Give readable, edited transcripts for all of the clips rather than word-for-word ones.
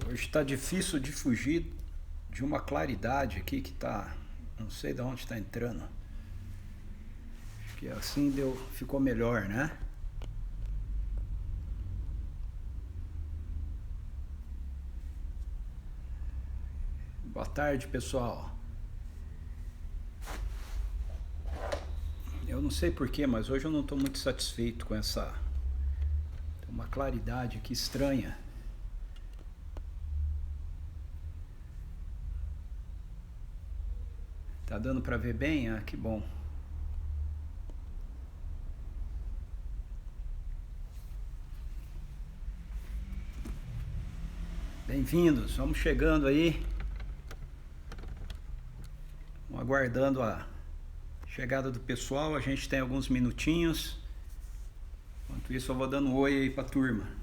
Hoje está difícil de fugir de uma claridade aqui que tá, não sei de onde está entrando. Acho que assim ficou melhor, né? Boa tarde, pessoal. Eu não sei porquê, mas hoje eu não estou muito satisfeito com essa uma claridade aqui estranha. Tá dando para ver bem? Ah, que bom. Bem-vindos, vamos chegando aí. Vamos aguardando a chegada do pessoal, a gente tem alguns minutinhos. Enquanto isso eu vou dando um oi aí pra turma.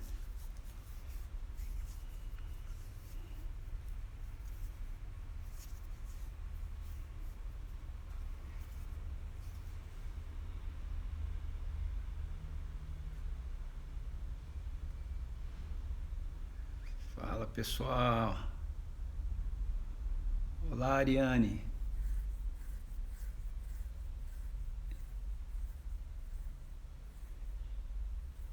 Fala, pessoal. Olá, Ariane.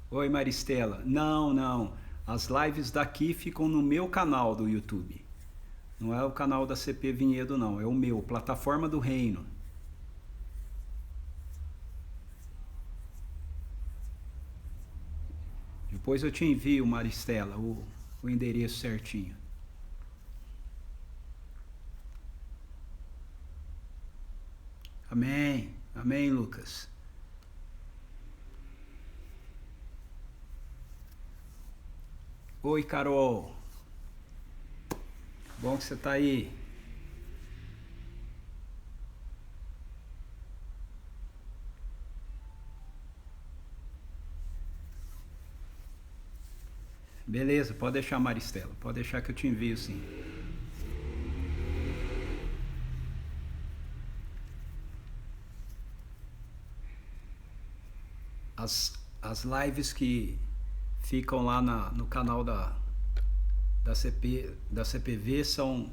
Oi, Maristela. Não. As lives daqui ficam no meu canal do YouTube. Não é o canal da CP Vinhedo, não. É o meu, Plataforma do Reino. Depois eu te envio, Maristela, o endereço certinho. Amém. Amém, Lucas. Oi, Carol. Bom que você está aí. Beleza, pode deixar, Maristela. Pode deixar que eu te envio, sim. As lives que ficam lá no canal da CPV são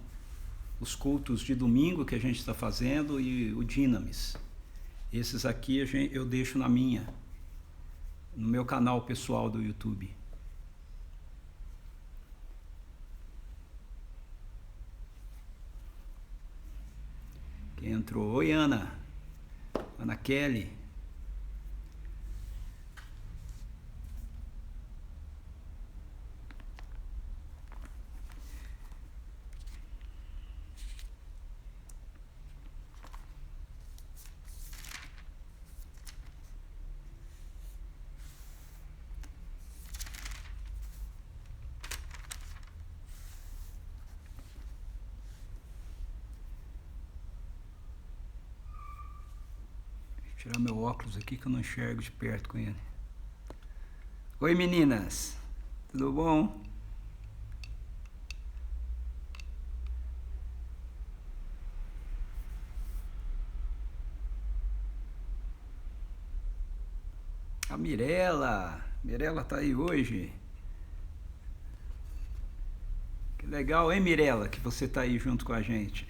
os cultos de domingo que a gente está fazendo e o Dinamis. Esses aqui eu deixo no meu canal pessoal do YouTube. Quem entrou? Oi, Ana. Ana Kelly. Tirar meu óculos aqui que eu não enxergo de perto com ele. Oi, meninas. Tudo bom? A Mirella. Mirella tá aí hoje. Que legal, hein, Mirella, que você tá aí junto com a gente.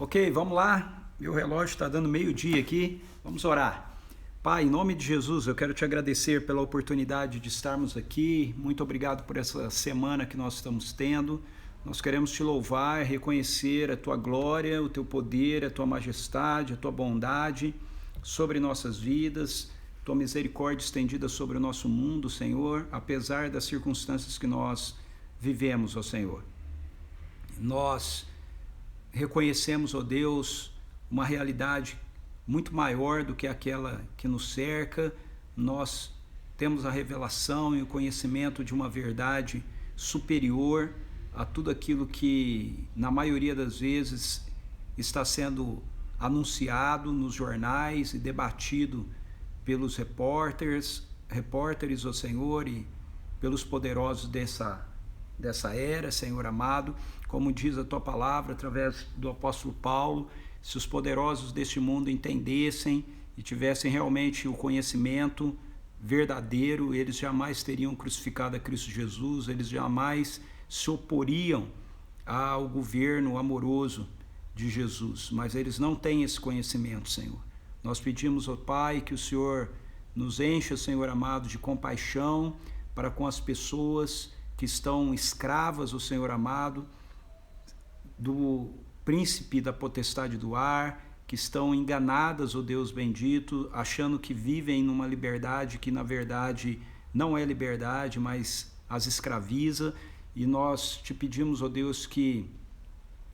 Ok, vamos lá. Meu relógio está dando meio-dia aqui. Vamos orar. Pai, em nome de Jesus, eu quero te agradecer pela oportunidade de estarmos aqui. Muito obrigado por essa semana que nós estamos tendo. Nós queremos te louvar, reconhecer a tua glória, o teu poder, a tua majestade, a tua bondade sobre nossas vidas, tua misericórdia estendida sobre o nosso mundo, Senhor, apesar das circunstâncias que nós vivemos, ó Senhor. Nós reconhecemos, ó Deus, uma realidade muito maior do que aquela que nos cerca. Nós temos a revelação e o conhecimento de uma verdade superior a tudo aquilo que, na maioria das vezes, está sendo anunciado nos jornais e debatido pelos repórteres, ó Senhor, e pelos poderosos dessa era, Senhor amado, como diz a tua palavra através do apóstolo Paulo, se os poderosos deste mundo entendessem e tivessem realmente o conhecimento verdadeiro, eles jamais teriam crucificado a Cristo Jesus, eles jamais se oporiam ao governo amoroso de Jesus, mas eles não têm esse conhecimento, Senhor. Nós pedimos ao Pai que o Senhor nos encha, Senhor amado, de compaixão para com as pessoas que estão escravas, o Senhor amado, do príncipe da potestade do ar, que estão enganadas, ó Deus bendito, achando que vivem numa liberdade que na verdade não é liberdade, mas as escraviza. E nós te pedimos, ó Deus, que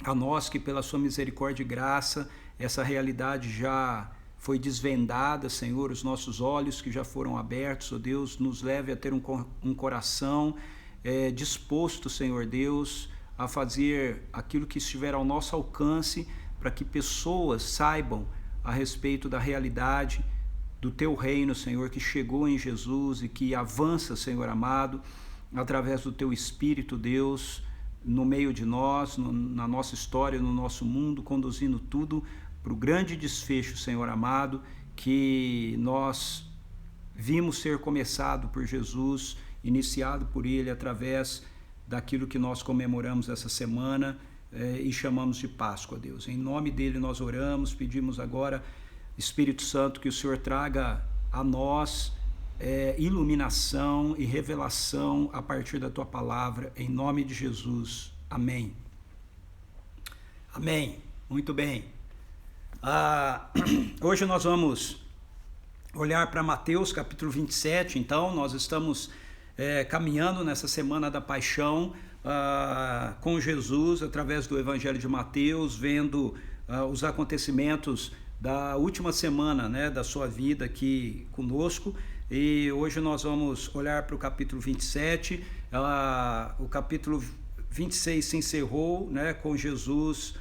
a nós que pela sua misericórdia e graça, essa realidade já foi desvendada, Senhor, os nossos olhos que já foram abertos, ó Deus, nos leve a ter um coração disposto, Senhor Deus, a fazer aquilo que estiver ao nosso alcance, para que pessoas saibam a respeito da realidade do teu reino, Senhor, que chegou em Jesus e que avança, Senhor amado, através do teu Espírito, Deus, no meio de nós, na nossa história, no nosso mundo, conduzindo tudo para o grande desfecho, Senhor amado, que nós vimos ser começado por Jesus, iniciado por Ele através daquilo que nós comemoramos essa semana e chamamos de Páscoa, Deus. Em nome dele nós oramos, pedimos agora, Espírito Santo, que o Senhor traga a nós iluminação e revelação a partir da tua palavra, em nome de Jesus. Amém. Amém. Muito bem. Hoje nós vamos olhar para Mateus capítulo 27, então nós estamos caminhando nessa semana da paixão com Jesus através do Evangelho de Mateus, vendo os acontecimentos da última semana, né, da sua vida aqui conosco. E hoje nós vamos olhar para o capítulo 27, o capítulo 26 se encerrou, né, com Jesus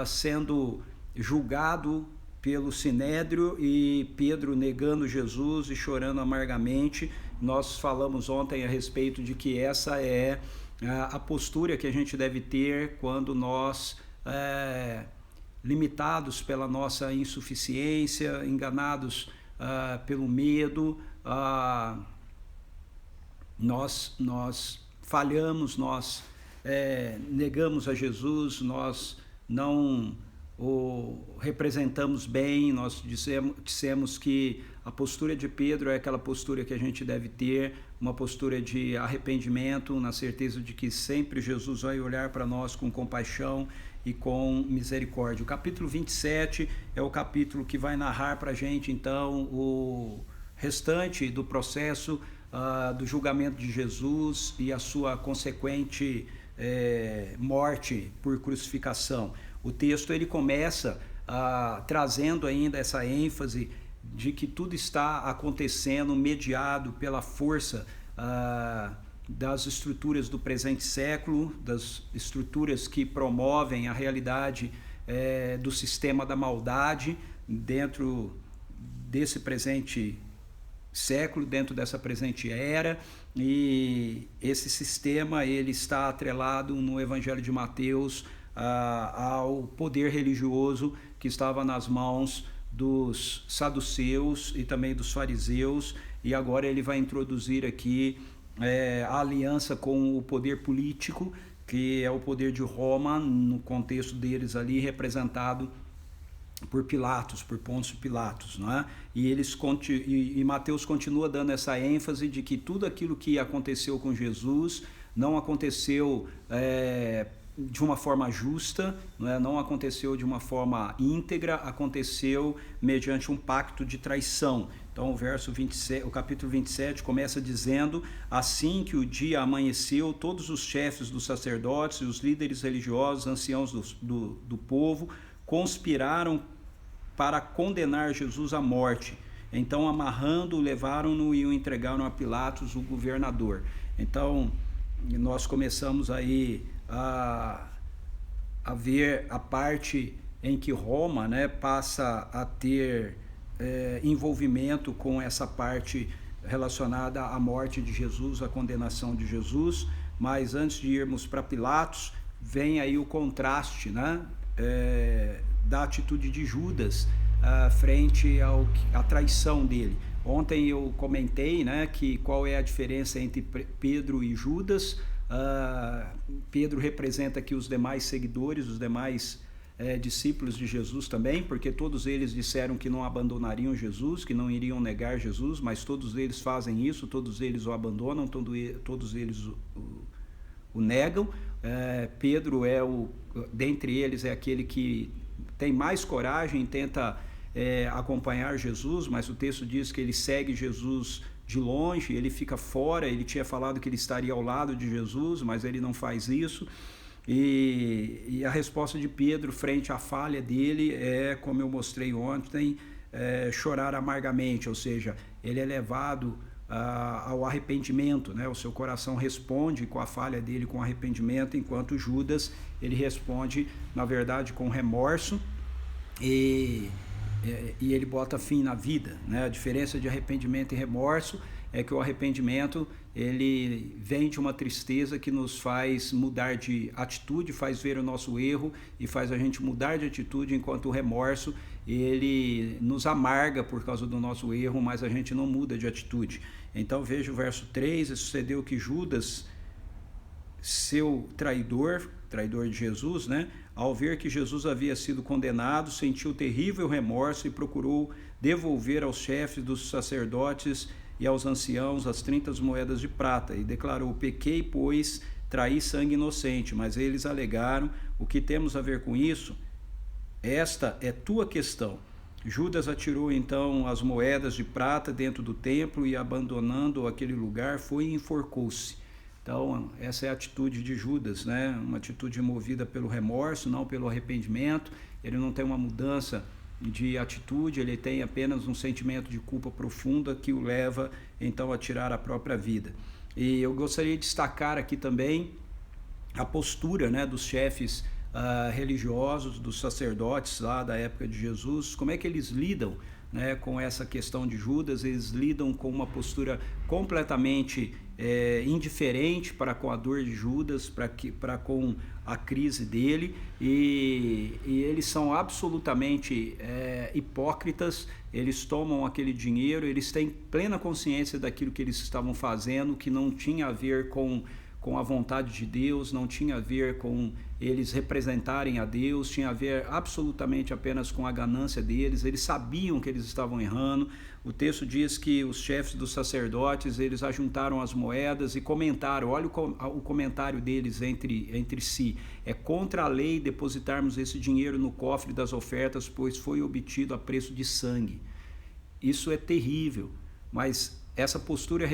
sendo julgado pelo Sinédrio e Pedro negando Jesus e chorando amargamente. Nós falamos ontem a respeito de que essa é a postura que a gente deve ter quando nós, limitados pela nossa insuficiência, enganados pelo medo, nós falhamos, nós negamos a Jesus, nós não o representamos bem. Nós dissemos que a postura de Pedro é aquela postura que a gente deve ter, uma postura de arrependimento, na certeza de que sempre Jesus vai olhar para nós com compaixão e com misericórdia. O capítulo 27 é o capítulo que vai narrar para a gente, então, o restante do processo do julgamento de Jesus e a sua consequente morte por crucificação. O texto ele começa trazendo ainda essa ênfase de que tudo está acontecendo mediado pela força das estruturas do presente século, das estruturas que promovem a realidade do sistema da maldade dentro desse presente século, dentro dessa presente era. E esse sistema ele está atrelado no Evangelho de Mateus ao poder religioso que estava nas mãos dos saduceus e também dos fariseus, e agora ele vai introduzir aqui a aliança com o poder político, que é o poder de Roma, no contexto deles ali representado por Pilatos, por Pôncio Pilatos, não é? E Mateus continua dando essa ênfase de que tudo aquilo que aconteceu com Jesus não aconteceu de uma forma justa, não aconteceu de uma forma íntegra, aconteceu mediante um pacto de traição. Então o capítulo 27 começa dizendo: assim que o dia amanheceu, todos os chefes dos sacerdotes e os líderes religiosos, anciãos do povo, conspiraram para condenar Jesus à morte. Então, amarrando-o, levaram-no e o entregaram a Pilatos, o governador. Então, nós começamos aí a ver a parte em que Roma, né, passa a ter envolvimento com essa parte relacionada à morte de Jesus, à condenação de Jesus. mas antes de irmos para Pilatos, vem aí o contraste, né, da atitude de Judas frente à traição dele. Ontem eu comentei, né, que qual é a diferença entre Pedro e Judas. Pedro representa aqui os demais seguidores, os demais discípulos de Jesus também, porque todos eles disseram que não abandonariam Jesus, que não iriam negar Jesus, mas todos eles fazem isso, todos eles o abandonam, todos eles o negam. Pedro dentre eles é aquele que tem mais coragem e tenta acompanhar Jesus, mas o texto diz que ele segue Jesus de longe, ele fica fora. Ele tinha falado que ele estaria ao lado de Jesus, mas ele não faz isso. E a resposta de Pedro frente à falha dele é, como eu mostrei ontem, chorar amargamente, ou seja, ele é levado ao arrependimento, né? O seu coração responde com a falha dele com arrependimento, enquanto Judas, ele responde, na verdade, com remorso e ele bota fim na vida, né? A diferença de arrependimento e remorso é que o arrependimento, ele vem de uma tristeza que nos faz mudar de atitude, faz ver o nosso erro e faz a gente mudar de atitude, enquanto o remorso, ele nos amarga por causa do nosso erro, mas a gente não muda de atitude. Então veja o verso 3, e sucedeu que Judas, seu traidor de Jesus, né, ao ver que Jesus havia sido condenado, sentiu terrível remorso e procurou devolver aos chefes dos sacerdotes e aos anciãos as 30 moedas de prata, e declarou: pequei, pois traí sangue inocente. Mas eles alegaram: o que temos a ver com isso? Esta é tua questão. Judas atirou então as moedas de prata dentro do templo e, abandonando aquele lugar, foi e enforcou-se. Então, essa é a atitude de Judas, né? Uma atitude movida pelo remorso, não pelo arrependimento. Ele não tem uma mudança de atitude, ele tem apenas um sentimento de culpa profunda que o leva então a tirar a própria vida. E eu gostaria de destacar aqui também a postura, né, dos chefes religiosos, dos sacerdotes lá da época de Jesus. Como é que eles lidam, né, com essa questão de Judas? Eles lidam com uma postura completamente indiferente para com a dor de Judas, para com a crise dele, e eles são absolutamente hipócritas. Eles tomam aquele dinheiro, eles têm plena consciência daquilo que eles estavam fazendo, que não tinha a ver com a vontade de Deus, não tinha a ver com eles representarem a Deus, tinha a ver absolutamente apenas com a ganância deles. Eles sabiam que eles estavam errando. O texto diz que os chefes dos sacerdotes, eles ajuntaram as moedas e comentaram, olha o comentário deles entre si: é contra a lei depositarmos esse dinheiro no cofre das ofertas, pois foi obtido a preço de sangue. Isso é terrível, mas essa postura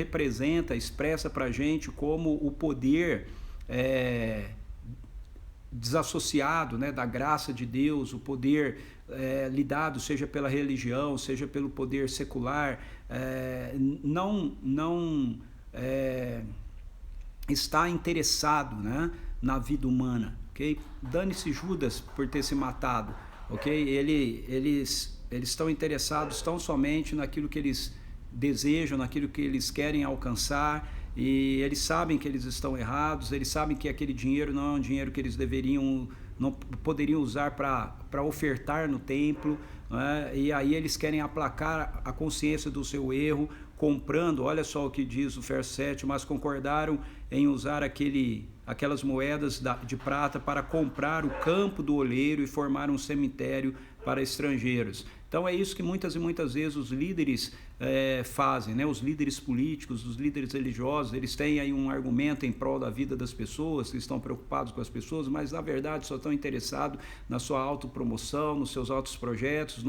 expressa para a gente como o poder desassociado, né, da graça de Deus, o poder lidado seja pela religião, seja pelo poder secular, não está interessado, né, na vida humana, ok? Dane-se Judas por ter se matado, ok? Eles estão interessados tão somente naquilo que eles desejam, naquilo que eles querem alcançar, e eles sabem que eles estão errados. Eles sabem que aquele dinheiro não é um dinheiro que eles não poderiam usar para ofertar no templo, né? E aí eles querem aplacar a consciência do seu erro, comprando, olha só o que diz o verso 7, mas concordaram em usar aquelas moedas de prata para comprar o campo do oleiro e formar um cemitério para estrangeiros. Então é isso que muitas e muitas vezes os líderes fazem, né? Os líderes políticos, os líderes religiosos, eles têm aí um argumento em prol da vida das pessoas, que estão preocupados com as pessoas, mas na verdade só estão interessados na sua autopromoção, nos seus altos projetos,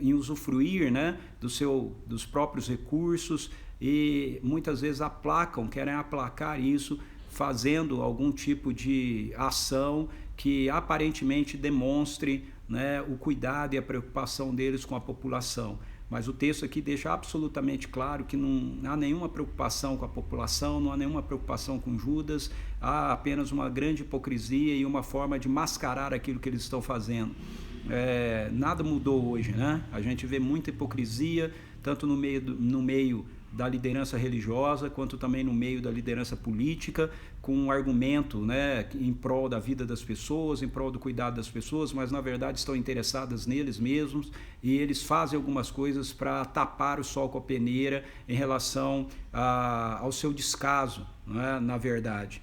em usufruir, né, dos próprios recursos, e muitas vezes querem aplacar isso, fazendo algum tipo de ação que aparentemente demonstre, né, o cuidado e a preocupação deles com a população. Mas o texto aqui deixa absolutamente claro que não há nenhuma preocupação com a população, não há nenhuma preocupação com Judas, há apenas uma grande hipocrisia e uma forma de mascarar aquilo que eles estão fazendo. Nada mudou hoje, né? A gente vê muita hipocrisia, tanto no meio da liderança religiosa, quanto também no meio da liderança política, com um argumento, né, em prol da vida das pessoas, em prol do cuidado das pessoas, mas na verdade estão interessadas neles mesmos, e eles fazem algumas coisas para tapar o sol com a peneira em relação ao seu descaso, né, na verdade.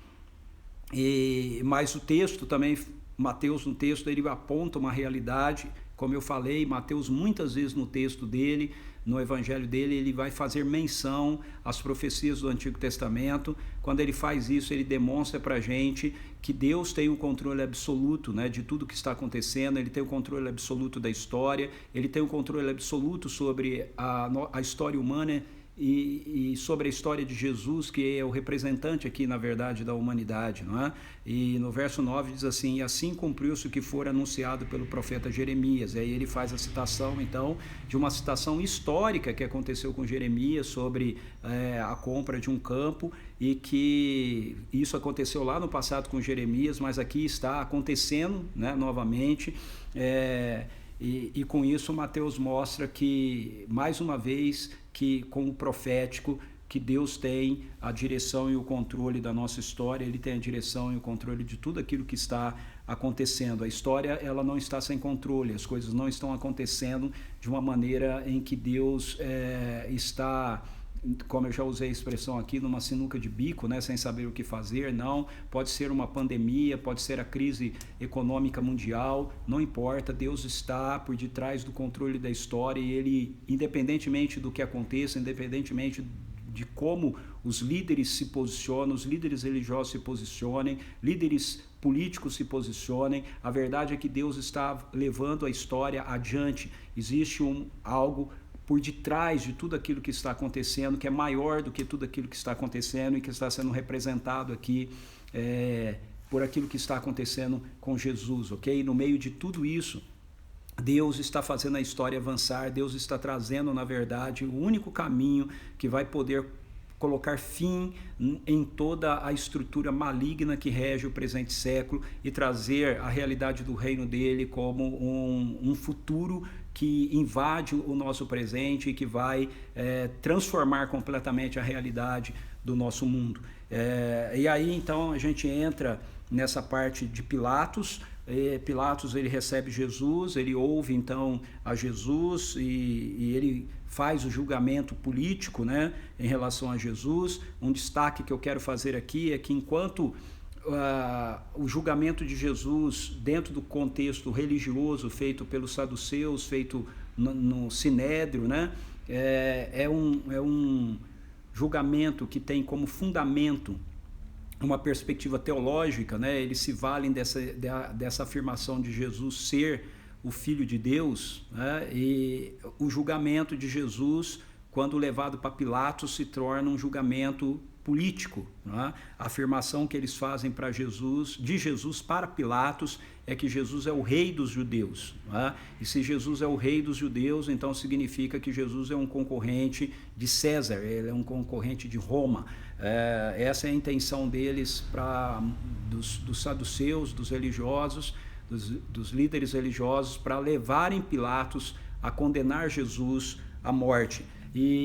Mas o texto também, Mateus no texto, ele aponta uma realidade, como eu falei, Mateus muitas vezes no texto dele, no evangelho dele, ele vai fazer menção às profecias do Antigo Testamento. Quando ele faz isso, ele demonstra para a gente que Deus tem o controle absoluto, né, de tudo que está acontecendo, ele tem o controle absoluto da história, ele tem o controle absoluto sobre a história humana e sobre a história de Jesus, que é o representante aqui, na verdade, da humanidade, não é? E no verso 9 diz assim: e assim cumpriu-se o que for anunciado pelo profeta Jeremias. E aí ele faz a citação, então, de uma citação histórica que aconteceu com Jeremias sobre a compra de um campo, e que isso aconteceu lá no passado com Jeremias, mas aqui está acontecendo, né, novamente. E com isso Mateus mostra que, mais uma vez, que com o profético, que Deus tem a direção e o controle da nossa história, ele tem a direção e o controle de tudo aquilo que está acontecendo. A história, ela não está sem controle, as coisas não estão acontecendo de uma maneira em que Deus está, como eu já usei a expressão aqui, numa sinuca de bico, né, sem saber o que fazer. Não, pode ser uma pandemia, pode ser a crise econômica mundial, não importa, Deus está por detrás do controle da história, e ele, independentemente do que aconteça, independentemente de como os líderes se posicionam, os líderes religiosos se posicionem, líderes políticos se posicionem, a verdade é que Deus está levando a história adiante. Existe algo por detrás de tudo aquilo que está acontecendo, que é maior do que tudo aquilo que está acontecendo e que está sendo representado aqui por aquilo que está acontecendo com Jesus, ok? No meio de tudo isso, Deus está fazendo a história avançar, Deus está trazendo, na verdade, o único caminho que vai poder colocar fim em toda a estrutura maligna que rege o presente século e trazer a realidade do reino dele como um futuro que invade o nosso presente e que vai transformar completamente a realidade do nosso mundo. E aí então a gente entra nessa parte de Pilatos. Pilatos, ele recebe Jesus, ele ouve então a Jesus e ele faz o julgamento político, né, em relação a Jesus. Um destaque que eu quero fazer aqui é que enquanto o julgamento de Jesus dentro do contexto religioso feito pelos saduceus, feito no Sinédrio, né, é um julgamento que tem como fundamento uma perspectiva teológica, né? Eles se valem dessa afirmação de Jesus ser o Filho de Deus, né? E o julgamento de Jesus, quando levado para Pilatos, se torna um julgamento político, né? A afirmação que eles fazem para Jesus, de Jesus para Pilatos, é que Jesus é o rei dos judeus, né? E se Jesus é o rei dos judeus, então significa que Jesus é um concorrente de César, ele é um concorrente de Roma. Essa é a intenção deles, dos saduceus, dos religiosos, dos líderes religiosos, para levarem Pilatos a condenar Jesus à morte.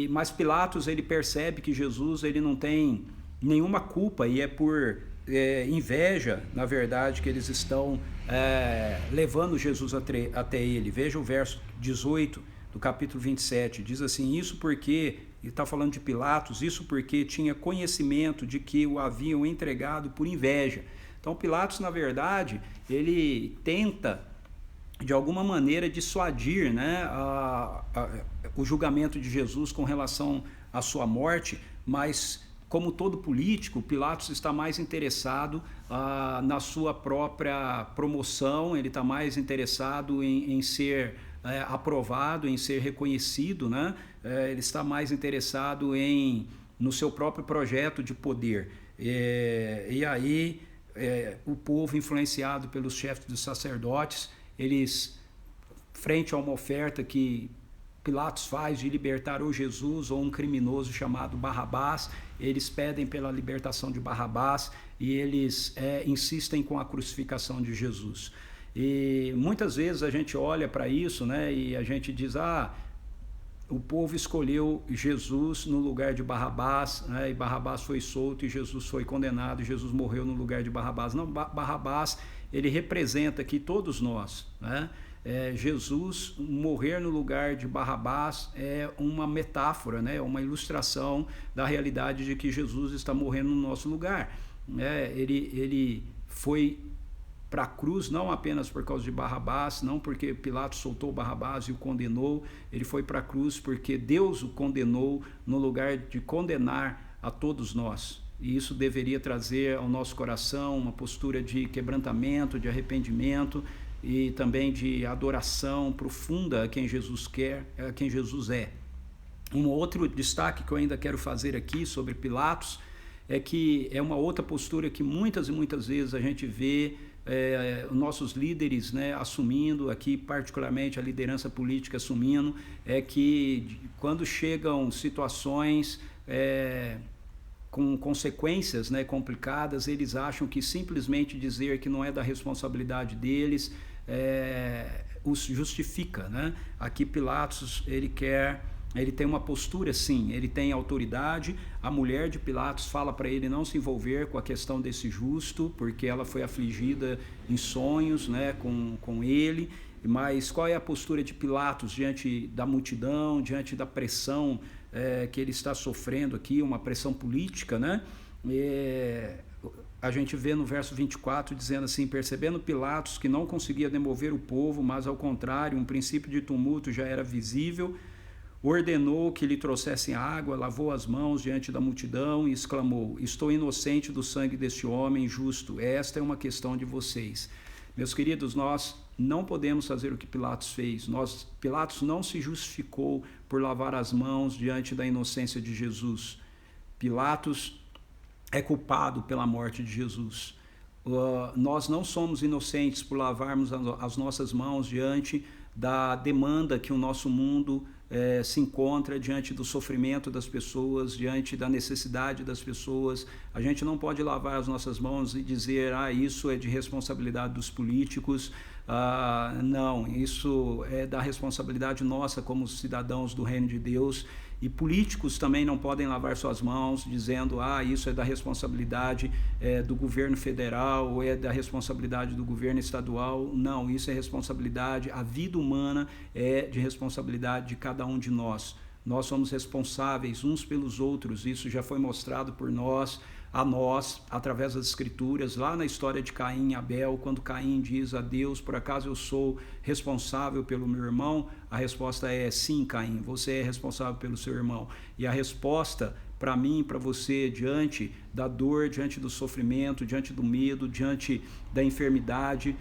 Mas Pilatos, ele percebe que Jesus, ele não tem nenhuma culpa, e é por inveja, na verdade, que eles estão levando Jesus até ele. Veja o verso 18 do capítulo 27, diz assim: isso porque, ele está falando de Pilatos, isso porque tinha conhecimento de que o haviam entregado por inveja. Então Pilatos, na verdade, ele tenta de alguma maneira dissuadir, né, o julgamento de Jesus com relação à sua morte, mas como todo político, Pilatos está mais interessado na sua própria promoção, ele está mais interessado em ser aprovado, em ser reconhecido, né? Ele está mais interessado no seu próprio projeto de poder. E aí o povo, influenciado pelos chefes dos sacerdotes, eles, frente a uma oferta que Pilatos faz de libertar ou Jesus ou um criminoso chamado Barrabás, eles pedem pela libertação de Barrabás e eles insistem com a crucificação de Jesus. E muitas vezes a gente olha para isso, né, e a gente diz: o povo escolheu Jesus no lugar de Barrabás, né? E Barrabás foi solto e Jesus foi condenado, e Jesus morreu no lugar de Barrabás. Não, Barrabás, ele representa aqui todos nós, né? Jesus morrer no lugar de Barrabás é uma metáfora, né? Uma ilustração da realidade de que Jesus está morrendo no nosso lugar, né? Ele foi para a cruz não apenas por causa de Barrabás, não porque Pilatos soltou Barrabás e o condenou, ele foi para a cruz porque Deus o condenou no lugar de condenar a todos nós. E isso deveria trazer ao nosso coração uma postura de quebrantamento, de arrependimento e também de adoração profunda a quem Jesus quer, a quem Jesus é. Um outro destaque que eu ainda quero fazer aqui sobre Pilatos é que é uma outra postura que muitas e muitas vezes a gente vê nossos líderes, né, assumindo aqui, particularmente a liderança política assumindo, é que quando chegam situações com consequências, né, complicadas, eles acham que simplesmente dizer que não é da responsabilidade deles os justifica, né? Aqui Pilatos, ele tem uma postura, sim, ele tem autoridade. A mulher de Pilatos fala para ele não se envolver com a questão desse justo, porque ela foi afligida em sonhos, né, com ele. Mas qual é a postura de Pilatos diante da multidão, diante da pressão que ele está sofrendo aqui, uma pressão política, né? A gente vê no verso 24 dizendo assim: percebendo Pilatos que não conseguia demover o povo, mas ao contrário, um princípio de tumulto já era visível, ordenou que lhe trouxessem água, lavou as mãos diante da multidão e exclamou: estou inocente do sangue deste homem justo, esta é uma questão de vocês. Meus queridos, nós não podemos fazer o que Pilatos fez. Pilatos não se justificou por lavar as mãos diante da inocência de Jesus. Pilatos é culpado pela morte de Jesus. Nós não somos inocentes por lavarmos as nossas mãos diante da demanda que o nosso mundo se encontra, diante do sofrimento das pessoas, diante da necessidade das pessoas. A gente não pode lavar as nossas mãos e dizer: isso é de responsabilidade dos políticos. Não, isso é da responsabilidade nossa como cidadãos do reino de Deus. E políticos também não podem lavar suas mãos dizendo: isso é da responsabilidade do governo federal ou é da responsabilidade do governo estadual. Não, isso é responsabilidade, a vida humana é de responsabilidade de cada um de nós. Nós somos responsáveis uns pelos outros, isso já foi mostrado por nós, a nós, através das escrituras, lá na história de Caim e Abel, quando Caim diz a Deus: por acaso eu sou responsável pelo meu irmão? A resposta é: sim, Caim, você é responsável pelo seu irmão. E a resposta para mim e para você, diante da dor, diante do sofrimento, diante do medo, diante da enfermidade,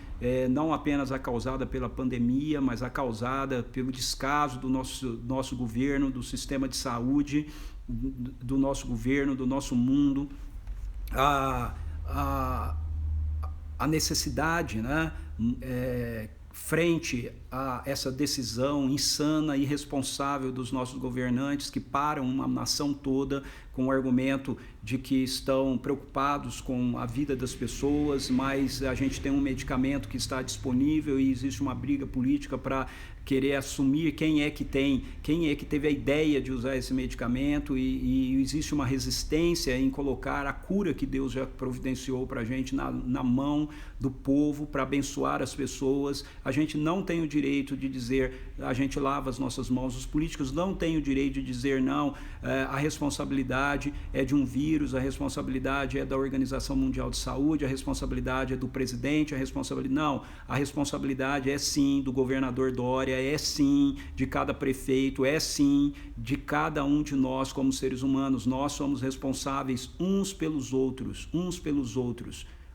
não apenas a causada pela pandemia, mas a causada pelo descaso do nosso governo, do sistema de saúde, do nosso governo, do nosso mundo, a necessidade, né, frente a essa decisão insana e irresponsável dos nossos governantes, que param uma nação toda com o argumento de que estão preocupados com a vida das pessoas, mas a gente tem um medicamento que está disponível e existe uma briga política para querer assumir quem é que teve a ideia de usar esse medicamento, e existe uma resistência em colocar a cura que Deus já providenciou para a gente na mão do povo, para abençoar as pessoas. A gente não tem o direito de dizer: a gente lava as nossas mãos. Os políticos não têm o direito de dizer: não, a responsabilidade é de um vírus, a responsabilidade é da Organização Mundial de Saúde, a responsabilidade é do presidente, não, a responsabilidade é sim do governador Dória, é sim de cada prefeito, é sim de cada um de nós como seres humanos. Nós somos responsáveis uns pelos outros,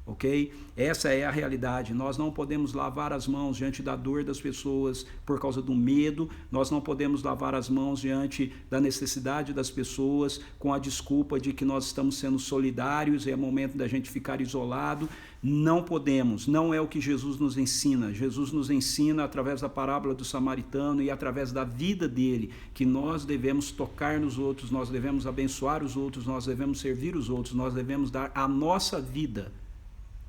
ok? Essa é a realidade. Nós não podemos lavar as mãos diante da dor das pessoas por causa do medo, nós não podemos lavar as mãos diante da necessidade das pessoas com a desculpa de que nós estamos sendo solidários e é momento da gente ficar isolado. Não podemos, não é o que Jesus nos ensina. Jesus nos ensina através da parábola do samaritano e através da vida dele, que nós devemos tocar nos outros, nós devemos abençoar os outros, nós devemos servir os outros, nós devemos dar a nossa vida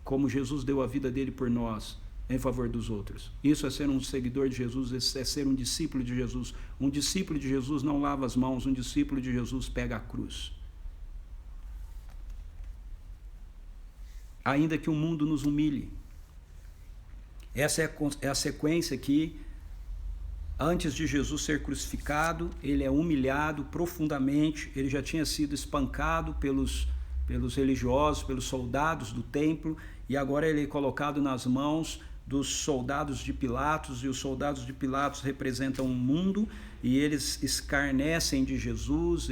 como Jesus deu a vida dele por nós. em favor dos outros. Isso é ser um seguidor de Jesus, isso é ser um discípulo de Jesus. Um discípulo de Jesus não lava as mãos, um discípulo de Jesus pega a cruz. Ainda que o mundo nos humilhe. Essa é a sequência que, antes de Jesus ser crucificado, ele é humilhado profundamente, ele já tinha sido espancado pelos religiosos, pelos soldados do templo, e agora ele é colocado nas mãos dos soldados de Pilatos, e os soldados de Pilatos representam o mundo, e eles escarnecem de Jesus.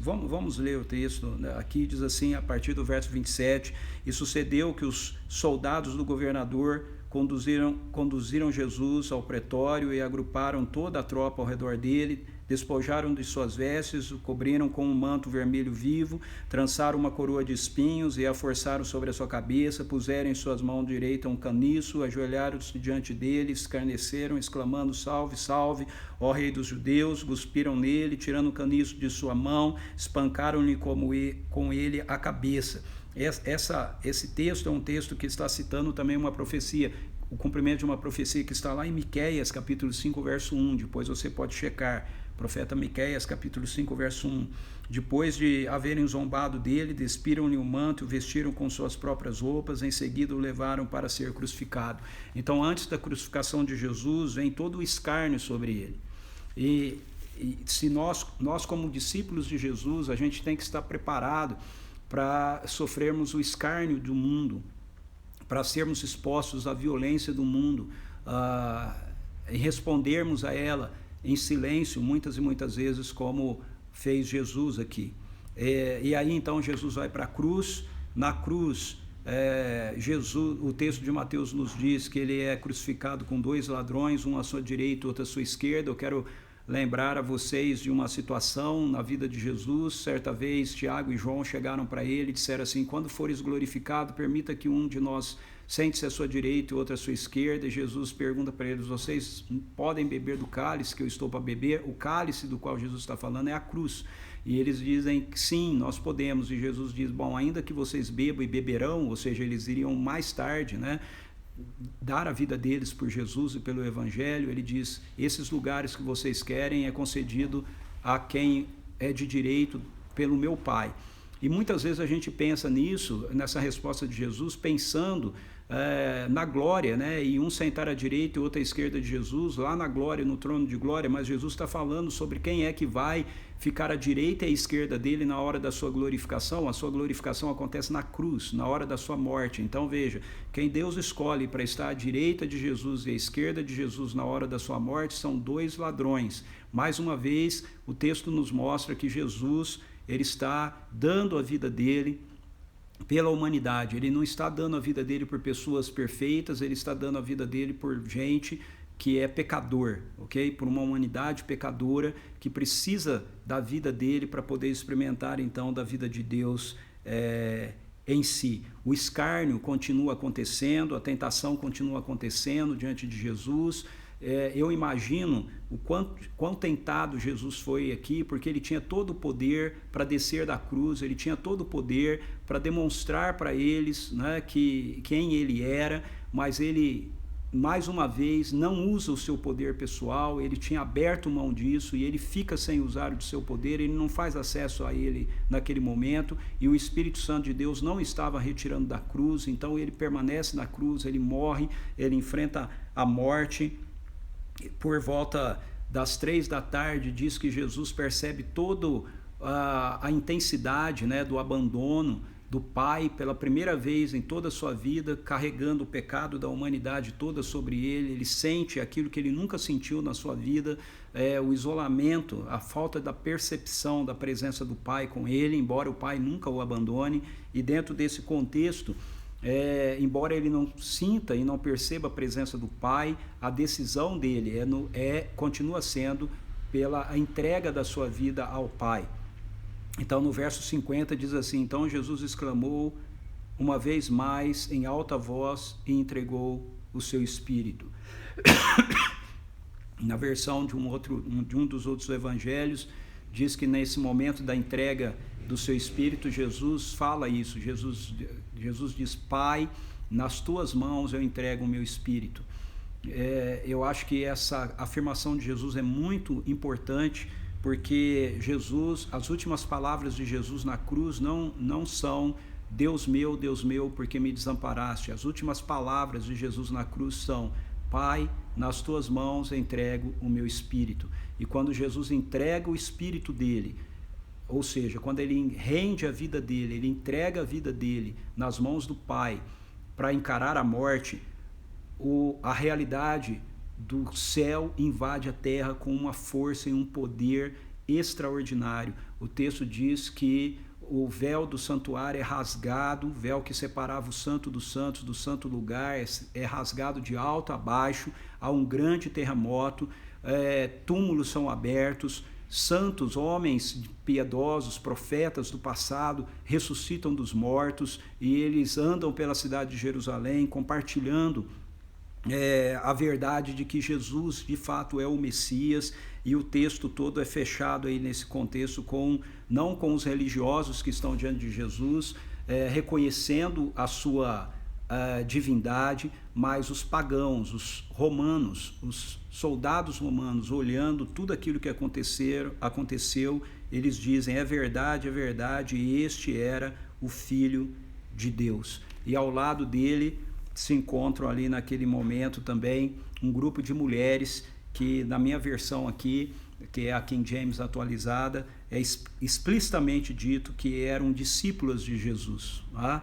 Vamos ler o texto, aqui diz assim, a partir do verso 27, e sucedeu que os soldados do governador conduziram Jesus ao pretório e agruparam toda a tropa ao redor dele, despojaram de suas vestes, o cobriram com um manto vermelho vivo, trançaram uma coroa de espinhos e a forçaram sobre a sua cabeça, puseram em suas mãos direita um caniço, ajoelharam-se diante dele, escarneceram, exclamando: salve, salve, ó rei dos judeus, cuspiram nele, tirando o caniço de sua mão, espancaram-lhe com ele a cabeça. Esse texto é um texto que está citando também uma profecia, o cumprimento de uma profecia que está lá em Miqueias, capítulo 5, verso 1, depois você pode checar, profeta Miqueias, capítulo 5, verso 1, depois de haverem zombado dele, despiram-lhe o manto, o vestiram com suas próprias roupas, em seguida o levaram para ser crucificado. Então, antes da crucificação de Jesus, vem todo o escárnio sobre ele, e se nós como discípulos de Jesus, a gente tem que estar preparado para sofrermos o escárnio do mundo, para sermos expostos à violência do mundo, e respondermos a ela em silêncio, muitas e muitas vezes, como fez Jesus aqui. E aí então Jesus vai para a cruz. Na cruz, Jesus, o texto de Mateus nos diz que ele é crucificado com 2 ladrões, um à sua direita, outro à sua esquerda. Eu quero lembrar a vocês de uma situação na vida de Jesus. Certa vez Tiago e João chegaram para ele e disseram assim: quando fores glorificado, permita que um de nós sente-se à sua direita e outro à sua esquerda. E Jesus pergunta para eles: vocês podem beber do cálice que eu estou para beber? O cálice do qual Jesus está falando é a cruz. E eles dizem que sim, nós podemos. E Jesus diz: bom, ainda que vocês bebam e beberão, ou seja, eles iriam mais tarde, dar a vida deles por Jesus e pelo Evangelho. Ele diz: esses lugares que vocês querem é concedido a quem é de direito pelo meu Pai. E muitas vezes a gente pensa nisso, nessa resposta de Jesus, pensando na glória, e um sentar à direita e outro à esquerda de Jesus, lá na glória, no trono de glória. Mas Jesus está falando sobre quem é que vai ficar à direita e à esquerda dele na hora da sua glorificação. A sua glorificação acontece na cruz, na hora da sua morte. Então veja, quem Deus escolhe para estar à direita de Jesus e à esquerda de Jesus na hora da sua morte são 2 ladrões. Mais uma vez, o texto nos mostra que Jesus, ele está dando a vida dele pela humanidade. Ele não está dando a vida dele por pessoas perfeitas, ele está dando a vida dele por gente que é pecador, ok? Por uma humanidade pecadora que precisa da vida dele para poder experimentar então da vida de Deus em si. O escárnio continua acontecendo, a tentação continua acontecendo diante de Jesus. Eu imagino o quão tentado Jesus foi aqui, porque ele tinha todo o poder para descer da cruz, ele tinha todo o poder para demonstrar para eles quem ele era, mas ele, mais uma vez, não usa o seu poder pessoal. Ele tinha aberto mão disso e ele fica sem usar o seu poder, ele não faz acesso a ele naquele momento, e o Espírito Santo de Deus não estava retirando da cruz, então ele permanece na cruz, ele morre, ele enfrenta a morte. Por volta das 3 da tarde, diz que Jesus percebe toda a intensidade do abandono do Pai pela primeira vez em toda a sua vida, carregando o pecado da humanidade toda sobre ele. Ele sente aquilo que ele nunca sentiu na sua vida, o isolamento, a falta da percepção da presença do Pai com ele, embora o Pai nunca o abandone. E dentro desse contexto, embora ele não sinta e não perceba a presença do Pai, a decisão dele continua sendo pela entrega da sua vida ao Pai. Então no verso 50 diz assim: então Jesus exclamou uma vez mais em alta voz e entregou o seu espírito. Na versão de um dos outros evangelhos, diz que nesse momento da entrega do seu Espírito, Jesus fala isso. Jesus diz: Pai, nas tuas mãos eu entrego o meu Espírito. Eu acho que essa afirmação de Jesus é muito importante, porque as últimas palavras de Jesus na cruz não são: Deus meu, por que me desamparaste? As últimas palavras de Jesus na cruz são: Pai, nas tuas mãos entrego o meu Espírito. E quando Jesus entrega o Espírito dele, ou seja, quando ele rende a vida dele, ele entrega a vida dele nas mãos do Pai para encarar a morte, a realidade do céu invade a terra com uma força e um poder extraordinário. O texto diz que o véu do santuário é rasgado, o véu que separava o santo dos santos do santo lugar é rasgado de alto a baixo, há um grande terremoto, túmulos são abertos, santos, homens piedosos, profetas do passado, ressuscitam dos mortos e eles andam pela cidade de Jerusalém compartilhando a verdade de que Jesus de fato é o Messias. E o texto todo é fechado aí nesse contexto não com os religiosos que estão diante de Jesus, reconhecendo a sua divindade, mas os pagãos, os romanos, os soldados romanos, olhando tudo aquilo que aconteceu, eles dizem: é verdade, e este era o Filho de Deus. E ao lado dele se encontram ali naquele momento também um grupo de mulheres que, na minha versão aqui, que é a King James atualizada, é explicitamente dito que eram discípulas de Jesus. Tá?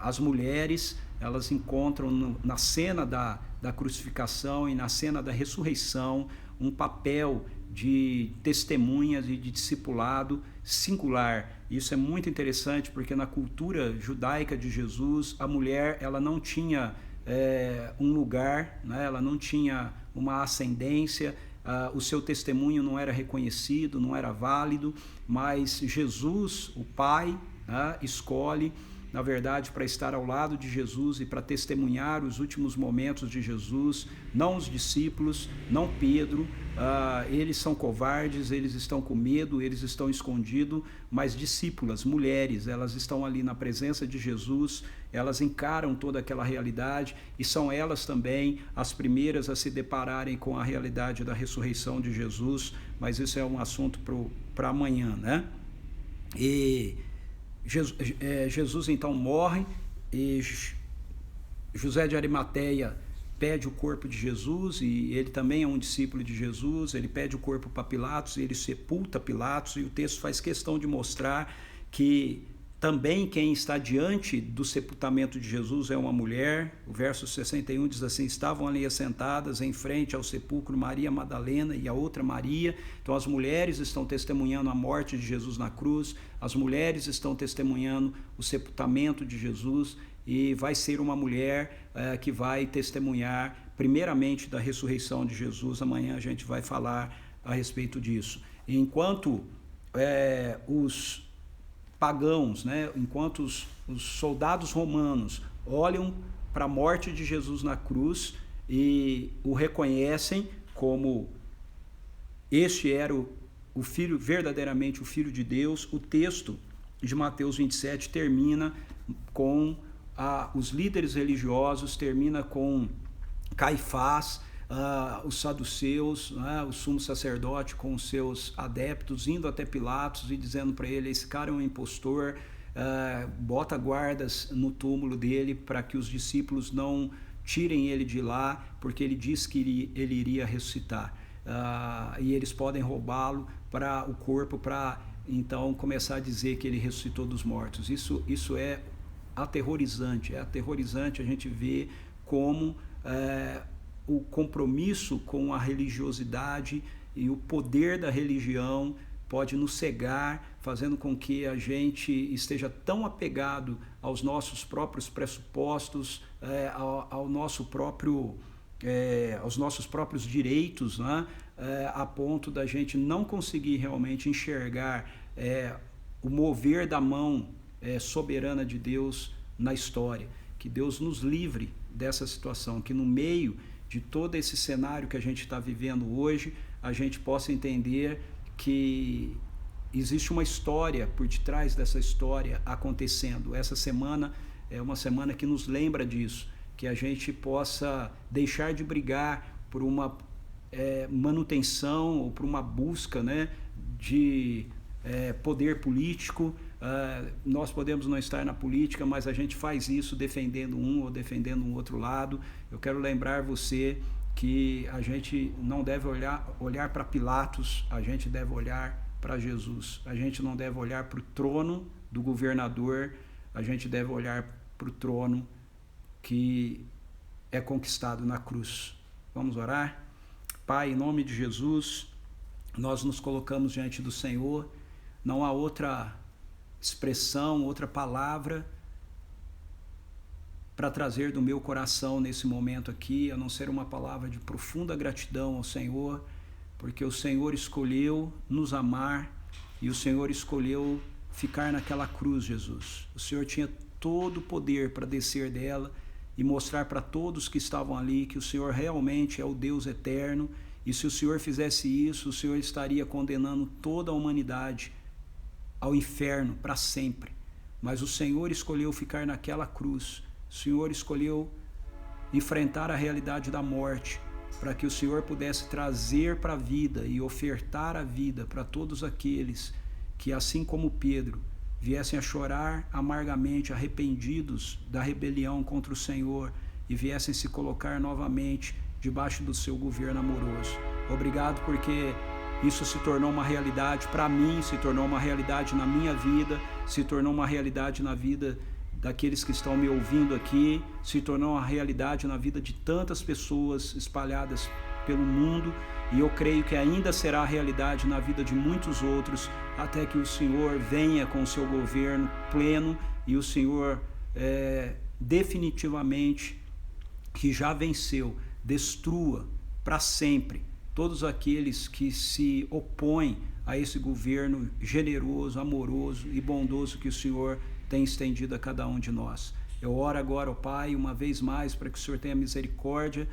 As mulheres, elas encontram na cena da crucificação e na cena da ressurreição um papel de testemunhas e de discipulado singular. Isso é muito interessante, porque na cultura judaica de Jesus, a mulher ela não tinha um lugar, né? Ela não tinha uma ascendência, o seu testemunho não era reconhecido, não era válido, mas Jesus, o Pai, escolhe, na verdade, para estar ao lado de Jesus e para testemunhar os últimos momentos de Jesus, não os discípulos, não Pedro, eles são covardes, eles estão com medo, eles estão escondidos, mas discípulas, mulheres, elas estão ali na presença de Jesus, elas encaram toda aquela realidade e são elas também as primeiras a se depararem com a realidade da ressurreição de Jesus, mas isso é um assunto para amanhã, né? E Jesus então morre e José de Arimateia pede o corpo de Jesus, e ele também é um discípulo de Jesus. Ele pede o corpo para Pilatos e ele sepulta Pilatos, e o texto faz questão de mostrar que também quem está diante do sepultamento de Jesus é uma mulher. O verso 61 diz assim: estavam ali assentadas em frente ao sepulcro Maria Madalena e a outra Maria. Então as mulheres estão testemunhando a morte de Jesus na cruz, as mulheres estão testemunhando o sepultamento de Jesus, e vai ser uma mulher que vai testemunhar primeiramente da ressurreição de Jesus. Amanhã a gente vai falar a respeito disso. Enquanto os pagãos, né, enquanto os soldados romanos olham para a morte de Jesus na cruz e o reconhecem como este era o Filho, verdadeiramente o Filho de Deus, o texto de Mateus 27 termina com os líderes religiosos, termina com Caifás, os saduceus, o sumo sacerdote com os seus adeptos, indo até Pilatos e dizendo para ele: esse cara é um impostor, bota guardas no túmulo dele para que os discípulos não tirem ele de lá, porque ele disse que ele iria ressuscitar, e eles podem roubá-lo para o corpo, para então começar a dizer que ele ressuscitou dos mortos. Isso é aterrorizante, a gente vê como o compromisso com a religiosidade e o poder da religião pode nos cegar, fazendo com que a gente esteja tão apegado aos nossos próprios pressupostos, aos nossos próprios direitos, né? A ponto da gente não conseguir realmente enxergar o mover da mão soberana de Deus na história. Que Deus nos livre dessa situação, que no meio de todo esse cenário que a gente está vivendo hoje, a gente possa entender que existe uma história por detrás dessa história acontecendo. Essa semana é uma semana que nos lembra disso, que a gente possa deixar de brigar por uma manutenção ou por uma busca, né, de poder político. Nós podemos não estar na política, mas a gente faz isso defendendo um ou defendendo um outro lado. Eu quero lembrar você que a gente não deve olhar para Pilatos, a gente deve olhar para Jesus. A gente não deve olhar para o trono do governador, a gente deve olhar para o trono que é conquistado na cruz. Vamos orar? Pai, em nome de Jesus, nós nos colocamos diante do Senhor. Não há outra expressão, outra palavra para trazer do meu coração nesse momento aqui, a não ser uma palavra de profunda gratidão ao Senhor, porque o Senhor escolheu nos amar e o Senhor escolheu ficar naquela cruz, Jesus. O Senhor tinha todo o poder para descer dela e mostrar para todos que estavam ali que o Senhor realmente é o Deus eterno, e se o Senhor fizesse isso, o Senhor estaria condenando toda a humanidade ao inferno para sempre. Mas o Senhor escolheu ficar naquela cruz, o Senhor escolheu enfrentar a realidade da morte, para que o Senhor pudesse trazer para a vida e ofertar a vida para todos aqueles que, assim como Pedro, viessem a chorar amargamente, arrependidos da rebelião contra o Senhor, e viessem se colocar novamente debaixo do seu governo amoroso. Obrigado porque isso se tornou uma realidade para mim, se tornou uma realidade na minha vida, se tornou uma realidade na vida daqueles que estão me ouvindo aqui, se tornou uma realidade na vida de tantas pessoas espalhadas pelo mundo, e eu creio que ainda será a realidade na vida de muitos outros, até que o Senhor venha com o seu governo pleno e o Senhor definitivamente, que já venceu, destrua para sempre todos aqueles que se opõem a esse governo generoso, amoroso e bondoso que o Senhor tem estendido a cada um de nós. Eu oro agora, ó Pai, uma vez mais, para que o Senhor tenha misericórdia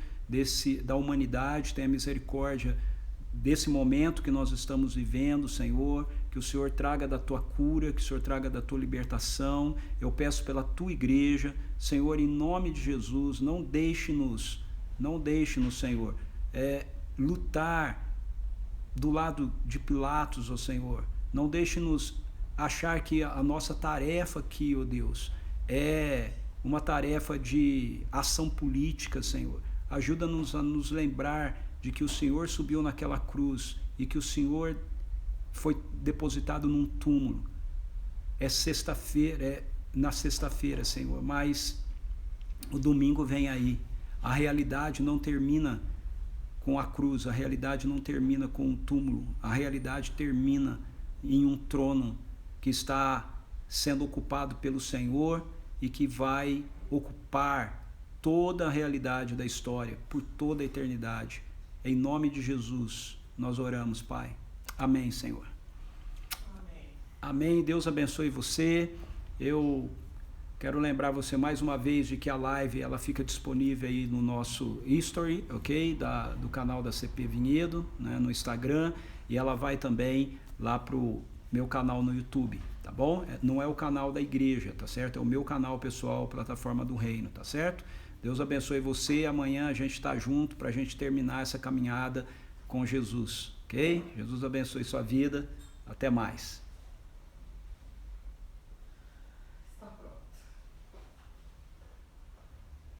da humanidade, tenha misericórdia desse momento que nós estamos vivendo, Senhor, que o Senhor traga da Tua cura, que o Senhor traga da Tua libertação. Eu peço pela Tua igreja, Senhor, em nome de Jesus, não deixe-nos, Senhor, lutar do lado de Pilatos, ó Senhor. Não deixe-nos achar que a nossa tarefa aqui, ó Deus, é uma tarefa de ação política, Senhor. Ajuda-nos a nos lembrar de que o Senhor subiu naquela cruz e que o Senhor foi depositado num túmulo. É na sexta-feira, Senhor, mas o domingo vem aí. A realidade não termina com a cruz, a realidade não termina com um túmulo, a realidade termina em um trono que está sendo ocupado pelo Senhor e que vai ocupar toda a realidade da história por toda a eternidade. Em nome de Jesus, nós oramos, Pai. Amém, Senhor. Amém. Amém. Deus abençoe você. Eu quero lembrar você mais uma vez de que a live ela fica disponível aí no nosso history, ok? Do canal da CP Vinhedo, né, no Instagram, e ela vai também lá pro meu canal no YouTube, tá bom? Não é o canal da igreja, tá certo? É o meu canal pessoal, Plataforma do Reino, tá certo? Deus abençoe você. Amanhã a gente está junto para a gente terminar essa caminhada com Jesus, ok? Jesus abençoe sua vida. Até mais.